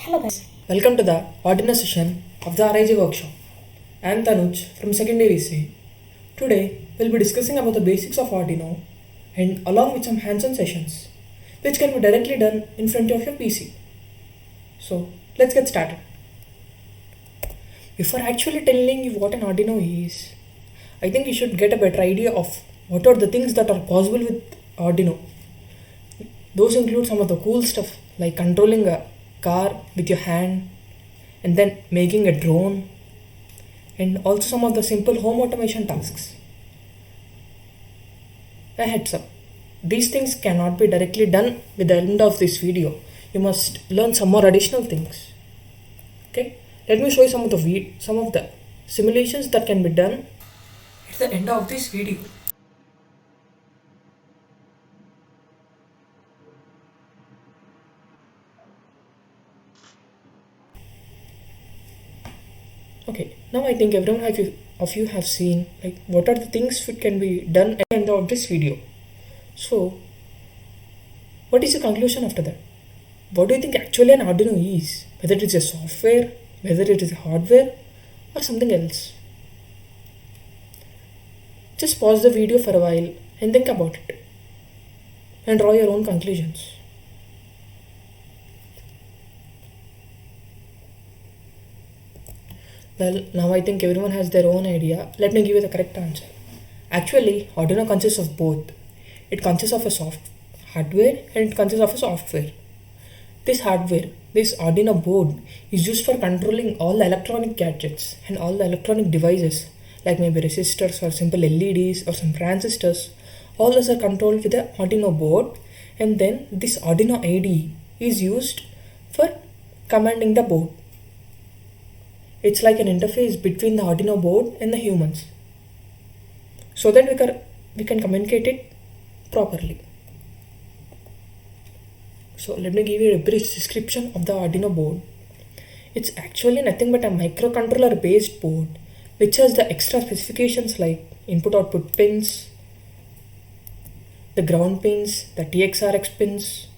Hello guys. Welcome to the Arduino session of the RIG workshop. I am Tanuj from second year EC. Today we'll be discussing about the basics of Arduino and along with some hands-on sessions which can be directly done in front of your PC. So let's get started. Before actually telling you what an Arduino is, I think you should get a better idea of what are the things that are possible with Arduino. Those include some of the cool stuff like controlling a car with your hand and then making a drone, and also some of the simple home automation tasks. A heads up, these things cannot be directly done with the end of this video. You must learn some more additional things. Okay, let me show you some of the simulations that can be done at the end of this video. Okay, now I think everyone of you have seen like what are the things that can be done at the end of this video. So, what is your conclusion after that? What do you think actually an Arduino is? Whether it is a software, whether it is a hardware, or something else? Just pause the video for a while and think about it and draw your own conclusions. Well, now I think everyone has their own idea. Let me give you the correct answer. Actually, Arduino consists of both. It consists of a hardware and it consists of a software. This hardware, this Arduino board, is used for controlling all the electronic gadgets and all the electronic devices like maybe resistors or simple LEDs or some transistors. All those are controlled with the Arduino board, and then this Arduino IDE is used for commanding the board. It's like an interface between the Arduino board and the humans, so that we can communicate it properly. So let me give you a brief description of the Arduino board. It's actually nothing but a microcontroller based board which has the extra specifications like input output pins, the ground pins, the TXRX pins.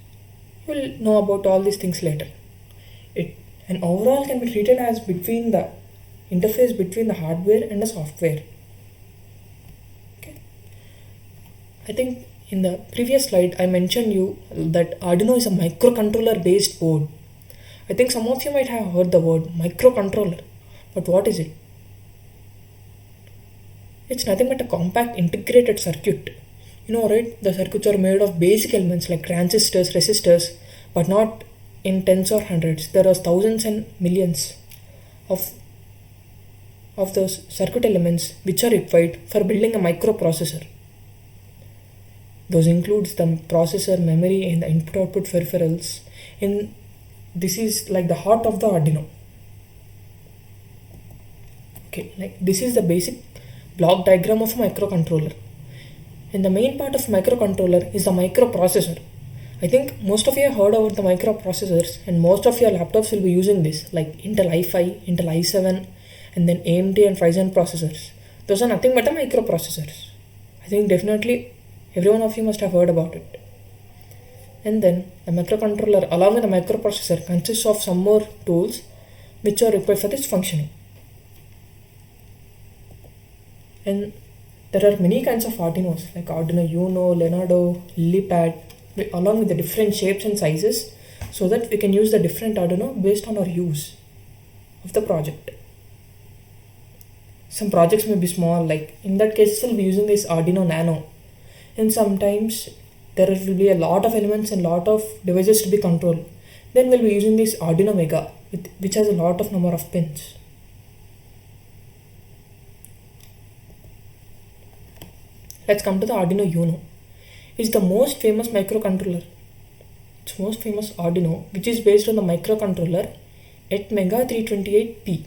You will know about all these things later. And overall can be treated as between the interface between the hardware and the software. Okay. I think in the previous slide I mentioned you that Arduino is a microcontroller based board. I think some of you might have heard the word microcontroller, but what is it? It's nothing but a compact integrated circuit. You know, right? The circuits are made of basic elements like transistors, resistors, but not in tens or hundreds. There are thousands and millions of those circuit elements which are required for building a microprocessor. Those includes the processor, memory, and the input-output peripherals. And this is like the heart of the Arduino. Okay, like this is the basic block diagram of a microcontroller. And the main part of microcontroller is the microprocessor. I think most of you have heard about the microprocessors, and most of your laptops will be using this like Intel i5, Intel i7, and then AMD and Ryzen processors. Those are nothing but the microprocessors. I think definitely every one of you must have heard about it. And then the microcontroller along with the microprocessor consists of some more tools which are required for this functioning. And there are many kinds of Arduinos like Arduino Uno, Leonardo, LilyPad, along with the different shapes and sizes, so that we can use the different Arduino based on our use of the project. Some projects may be small, like in that case we'll be using this Arduino Nano, and sometimes there will be a lot of elements and lot of devices to be controlled. Then we'll be using this Arduino Mega, which has a lot of number of pins. Let's come to the Arduino Uno. It's the most famous microcontroller. It's most famous Arduino, which is based on the microcontroller Atmega 328P.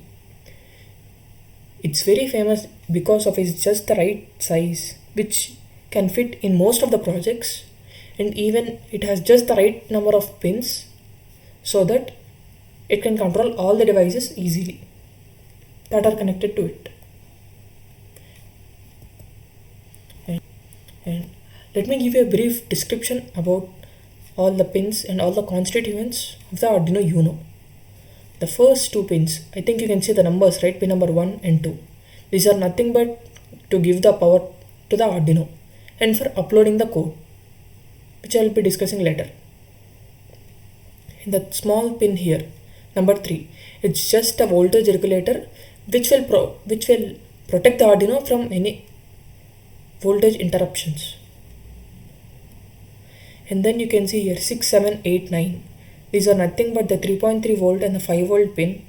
It's very famous because of its just the right size, which can fit in most of the projects, and even it has just the right number of pins so that it can control all the devices easily that are connected to it. And let me give you a brief description about all the pins and all the constituents of the Arduino Uno. The first two pins, I think you can see the numbers, right? Pin number 1 and 2. These are nothing but to give the power to the Arduino and for uploading the code, which I will be discussing later. In the small pin here, number 3, it's just a voltage regulator which will protect the Arduino from any voltage interruptions. And then you can see here 6, 7, 8, 9. These are nothing but the 3.3 volt and the 5 volt pin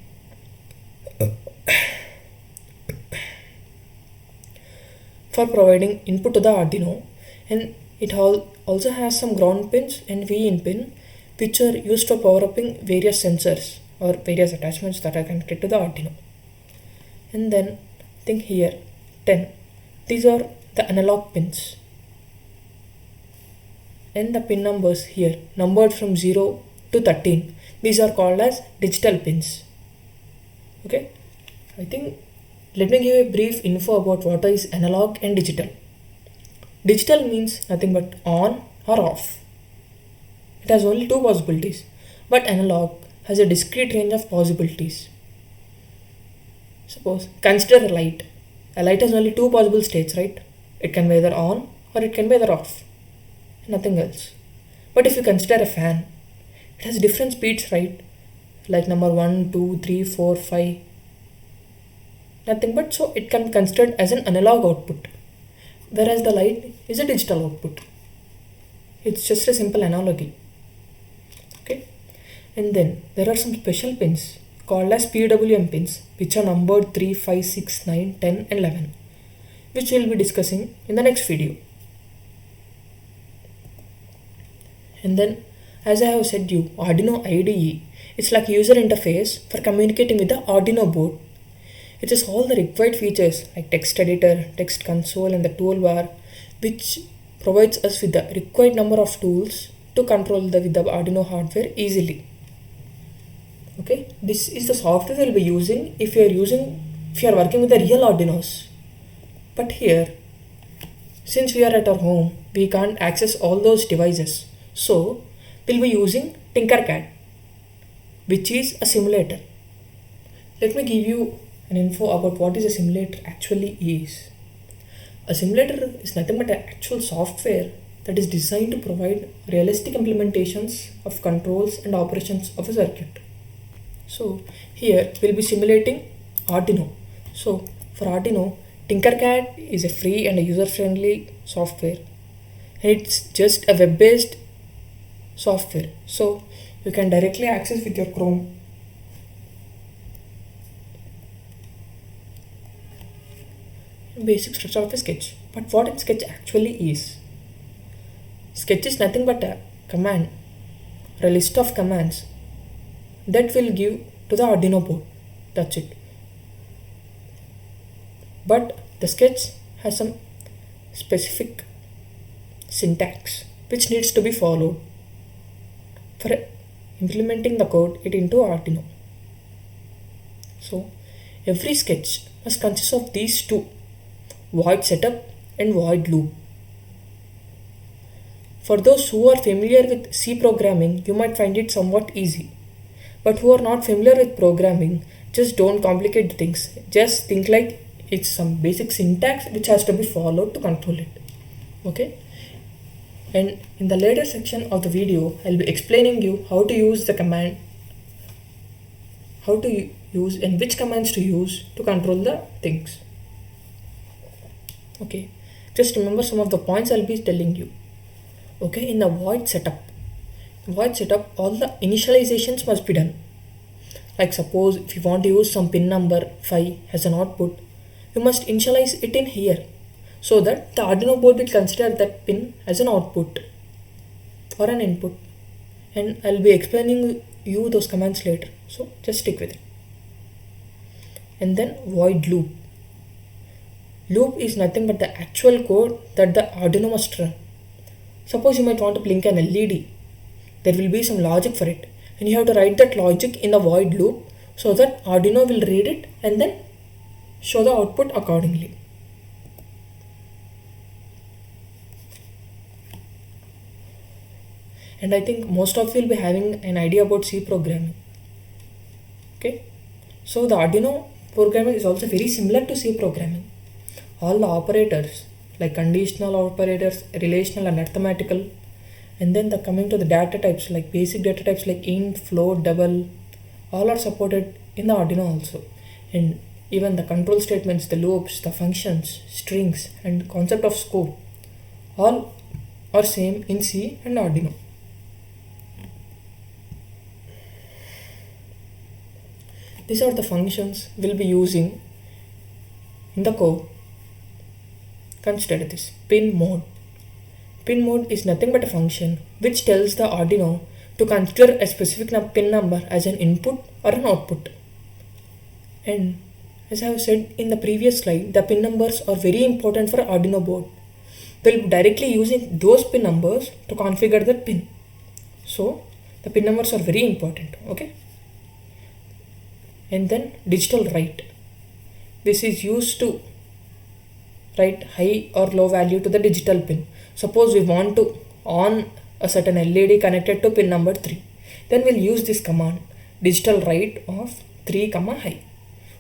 for providing input to the Arduino, and it also has some ground pins and V-in pin which are used for power upping various sensors or various attachments that are connected to the Arduino. And then think here 10. These are the analog pins, and the pin numbers here numbered from 0 to 13. These are called as digital pins. Okay, I think let me give a brief info about what is analog and digital. Digital means nothing but on or off. It has only two possibilities, but analog has a discrete range of possibilities. Suppose consider a light. A light has only two possible states, right? It can be either on or it can be either off. Nothing else. But if you consider a fan, it has different speeds, right? Like number 1, 2, 3, 4, 5. Nothing but, so it can be considered as an analog output, whereas the light is a digital output. It's just a simple analogy. Okay. And then there are some special pins called as PWM pins, which are numbered 3, 5, 6, 9, 10 and 11, which we'll be discussing in the next video. And then, as I have said you, Arduino IDE, it's like user interface for communicating with the Arduino board. It has all the required features like text editor, text console and the toolbar, which provides us with the required number of tools to control with the Arduino hardware easily. Okay, this is the software we'll be using if you are working with the real Arduinos. But here, since we are at our home, we can't access all those devices. So we'll be using Tinkercad, which is a simulator. Let me give you an info about what is a simulator actually is. A simulator is nothing but an actual software that is designed to provide realistic implementations of controls and operations of a circuit. So here we'll be simulating Arduino. So for Arduino, Tinkercad is a free and a user-friendly software, and it's just a web-based software, so you can directly access with your Chrome. Basic structure of a sketch. But what a sketch actually is? Sketch is nothing but a command or a list of commands that will give to the Arduino board. That's it. But the sketch has some specific syntax which needs to be followed for implementing the code into Arduino. So every sketch must consist of these two: void setup and void loop. For those who are familiar with C programming, you might find it somewhat easy. But who are not familiar with programming, just don't complicate things. Just think like it's some basic syntax which has to be followed to control it. Okay? And in the later section of the video, I'll be explaining you how to use the command, how to use and which commands to use to control the things. Okay, just remember some of the points I'll be telling you. Okay, in the void setup, all the initializations must be done. Like suppose if you want to use some pin number 5 as an output, you must initialize it in here, so that the Arduino board will consider that pin as an output or an input. And I'll be explaining you those commands later, so just stick with it. And then void loop. Loop is nothing but the actual code that the Arduino must run. Suppose you might want to blink an LED. There will be some logic for it, and you have to write that logic in the void loop so that Arduino will read it and then show the output accordingly. And I think most of you will be having an idea about C programming. Okay, so the Arduino programming is also very similar to C programming. All the operators like conditional operators, relational and arithmetical, and then the coming to the data types like basic data types like int, float, double, all are supported in the Arduino also. And even the control statements, the loops, the functions, strings, and concept of scope, all are same in C and Arduino. These are the functions we'll be using in the code. Consider this pin mode. Pin mode is nothing but a function which tells the Arduino to consider a specific pin number as an input or an output. And as I have said in the previous slide, the pin numbers are very important for Arduino board. We'll be directly using those pin numbers to configure the pin. So the pin numbers are very important. Okay. And then digital write. This is used to write high or low value to the digital pin. Suppose we want to on a certain LED connected to pin number 3. Then we'll use this command digital write of 3, high.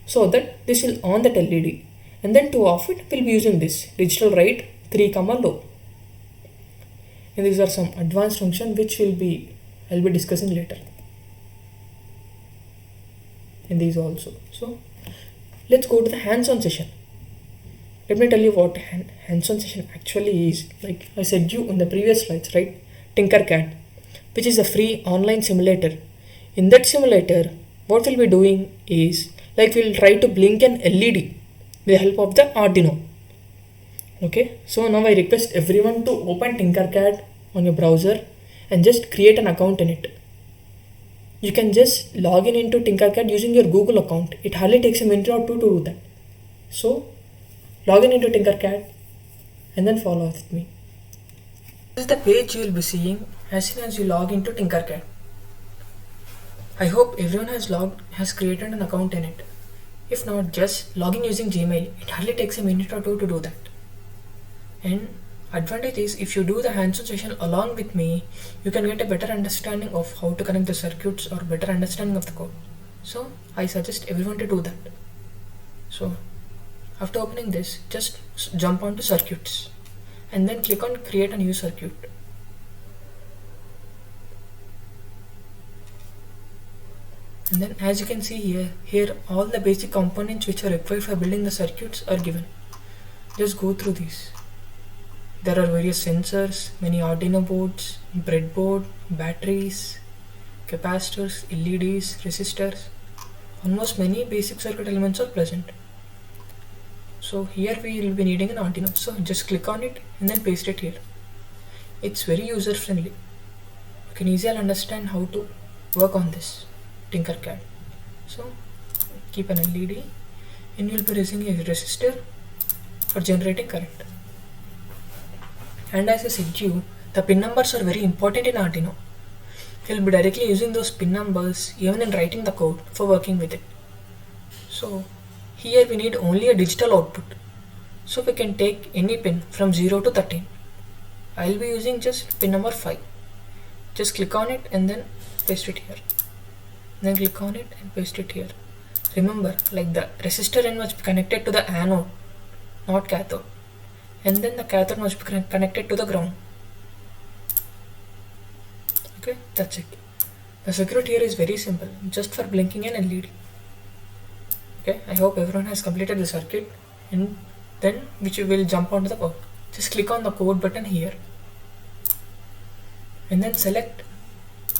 So that this will on that LED. And then to off it, we'll be using this digital write 3, low. And these are some advanced functions which I'll be discussing later. And these also. So let's go to the hands-on session. Let me tell you what hands-on session actually is. Like I said you in the previous slides, right? Tinkercad, which is a free online simulator. In that simulator, what we'll be doing is like we'll try to blink an LED with the help of the Arduino. Okay, so now I request everyone to open Tinkercad on your browser and just create an account in it. You can just log in into Tinkercad using your Google account. It hardly takes a minute or two to do that. So log in into Tinkercad and then follow with me. This is the page you will be seeing as soon as you log into Tinkercad. I hope everyone has created an account in it. If not, just log in using Gmail. It hardly takes a minute or two to do that. And advantage is if you do the hands-on session along with me, you can get a better understanding of how to connect the circuits or better understanding of the code. So I suggest everyone to do that. So after opening this, just jump onto circuits and then click on create a new circuit. And then as you can see here all the basic components which are required for building the circuits are given. Just go through these. There are various sensors, many Arduino boards, breadboard, batteries, capacitors, LEDs, resistors. Almost many basic circuit elements are present. So here we will be needing an Arduino. So just click on it and then paste it here. It's very user friendly. You can easily understand how to work on this Tinkercad. So keep an LED and you'll be using a resistor for generating current. And as I said to you, the pin numbers are very important in Arduino. You'll be directly using those pin numbers even in writing the code for working with it. So here we need only a digital output. So we can take any pin from 0 to 13. I'll be using just pin number 5. Just click on it and then paste it here. Then click on it and paste it here. Remember, like the resistor end must be connected to the anode, not cathode. And then the cathode must be connected to the ground. Okay, that's it. The circuit here is very simple, just for blinking an LED. Okay, I hope everyone has completed the circuit, and then which you will jump onto the code. Just click on the code button here and then select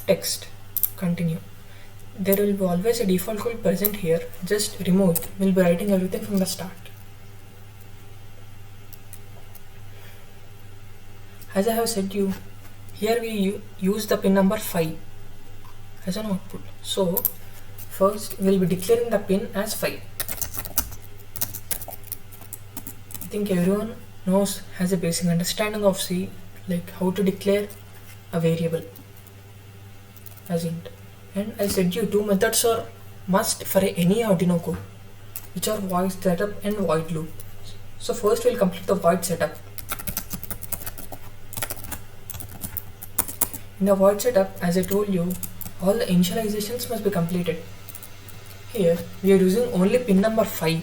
text, continue. There will be always a default code present here, just remove it. We'll be writing everything from the start. As I have said to you, here we use the pin number 5 as an output. So first we'll be declaring the pin as 5. I think everyone has a basic understanding of C, like how to declare a variable as int. And I said you two methods are must for any Arduino code, which are void setup and void loop. So first we'll complete the void setup. In the void setup, as I told you, all the initializations must be completed. Here we are using only pin number 5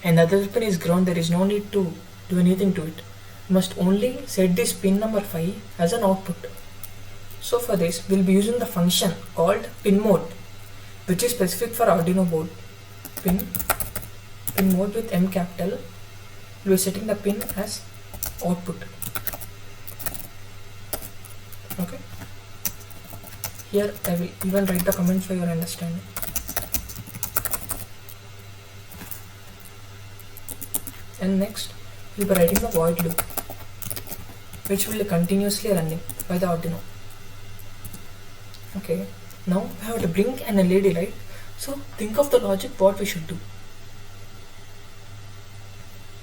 and the other pin is ground. There is no need to do anything to it. We must only set this pin number 5 as an output. So for this we'll be using the function called pin mode, which is specific for Arduino board. Pin mode with M capital. We are setting the pin as output. Okay. Here I will even write the comment for your understanding. And next we'll be writing the void loop, which will be continuously running by the Arduino. Okay, now we have to blink an LED, right? So think of the logic what we should do.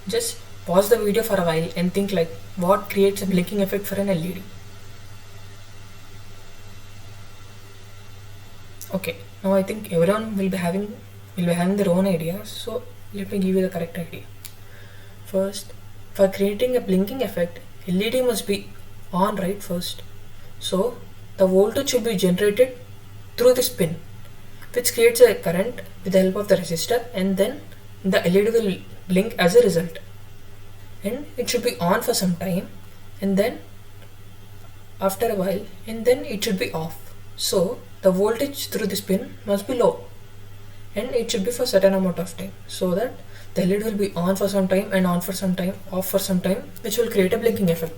Just pause the video for a while and think like what creates a blinking effect for an LED. Okay, now I think everyone will be having their own ideas, so let me give you the correct idea. First, for creating a blinking effect, LED must be on, right? First, so the voltage should be generated through this pin, which creates a current with the help of the resistor, and then the LED will blink as a result, and it should be on for some time, and then after a while, and then it should be off. So the voltage through this pin must be low, and it should be for certain amount of time, so that the LED will be on for some time and on for some time, off for some time, which will create a blinking effect.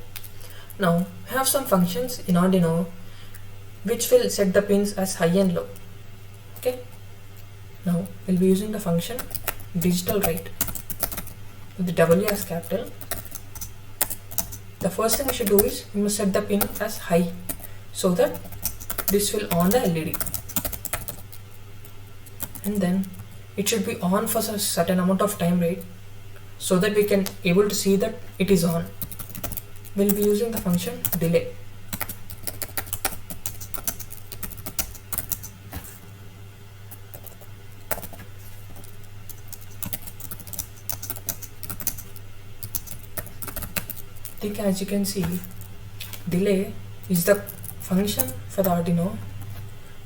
Now we have some functions in Arduino which will set the pins as high and low. Okay. Now we'll be using the function digital write with the W as capital. The first thing we should do is we must set the pin as high, so that this will on the LED, and then it should be on for a certain amount of time, right? So that we can able to see that it is on. We'll be using the function delay. I think as you can see, delay is the function for the Arduino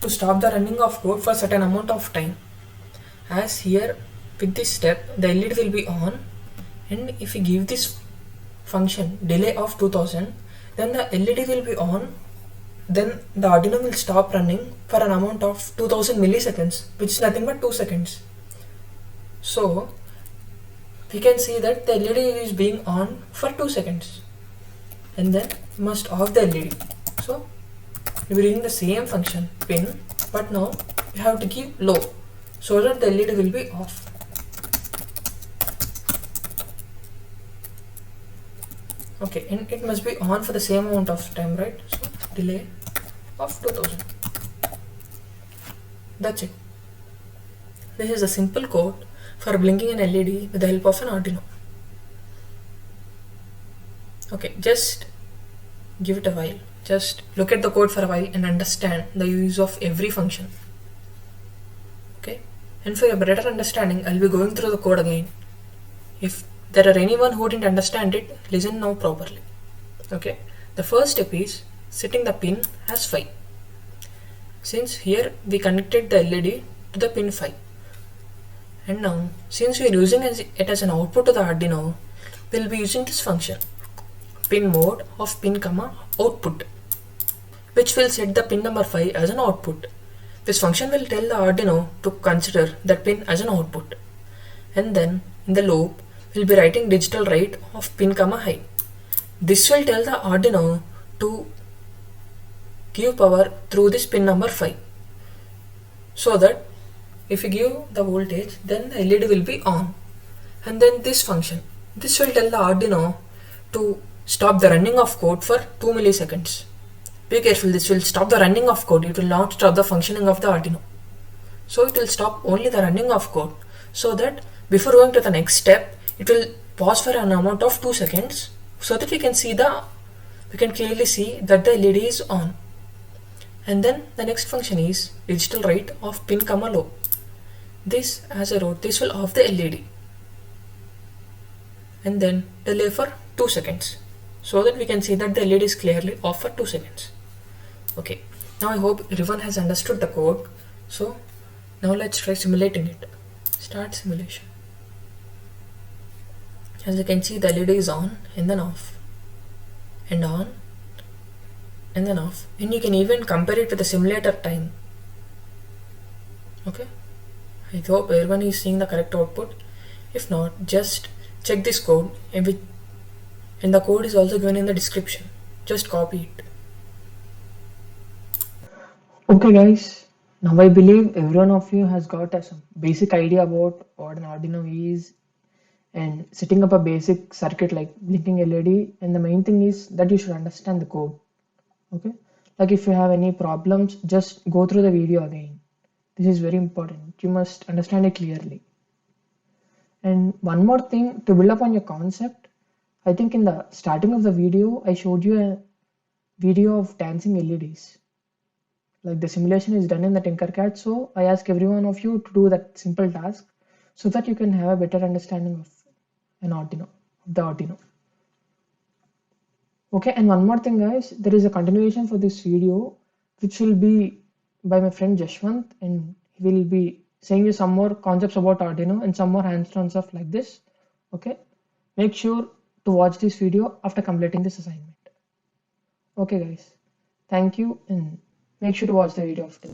to stop the running of code for a certain amount of time. As here with this step the LED will be on, and if we give this function delay of 2000, then the LED will be on, then the Arduino will stop running for an amount of 2000 milliseconds, which is nothing but 2 seconds. So we can see that the LED is being on for 2 seconds, and then we must off the LED. So we are using the same function pin, but now we have to give low, so that the LED will be off. Okay, and it must be on for the same amount of time, right? So delay of 2000. That's it. This is a simple code for blinking an LED with the help of an Arduino. Okay, just give it a while. Just look at the code for a while and understand the use of every function. Okay, and for a better understanding, I'll be going through the code again. If there are anyone who didn't understand it, listen now properly. Okay, the first step is setting the pin as 5. Since here we connected the LED to the pin 5, and now since we are using it as an output to the Arduino, we'll be using this function pin mode of pin comma output, which will set the pin number 5 as an output. This function will tell the Arduino to consider that pin as an output, and then in the loop we'll be writing digital write of pin comma high. This will tell the Arduino to give power through this pin number 5, so that if you give the voltage, then the LED will be on. And then this function, this will tell the Arduino to stop the running of code for 2 milliseconds. Be careful, this will stop the running of code, it will not stop the functioning of the Arduino. So it will stop only the running of code, so that before going to the next step, it will pause for an amount of 2 seconds, so that we can clearly see that the LED is on. And then the next function is digital write of pin comma low. This, as I wrote, this will off the LED, and then delay for 2 seconds, so that we can see that the LED is clearly off for 2 seconds. Okay, now I hope everyone has understood the code. So Now let's try simulating it. Start simulation. As you can see, the LED is on and then off, and on and then off, and you can even compare it with the simulator time. Okay, I hope everyone is seeing the correct output. If not, just check this code, and the code is also given in the description. Just copy it. Okay guys, now I believe every one of you has got some basic idea about what an Arduino is and setting up a basic circuit like blinking LED, and the main thing is that you should understand the code. Okay, like if you have any problems, just go through the video again. This is very important. You must understand it clearly. And one more thing to build up on your concept, I think in the starting of the video, I showed you a video of dancing LEDs. Like the simulation is done in the Tinkercad, so I ask every one of you to do that simple task so that you can have a better understanding of an Arduino, the Arduino. Okay, and one more thing guys, there is a continuation for this video which will be by my friend Jashwant, and he will be saying you some more concepts about Arduino and some more hands-on stuff like this. Okay, make sure to watch this video after completing this assignment. Okay guys, thank you, and make sure to watch the video after.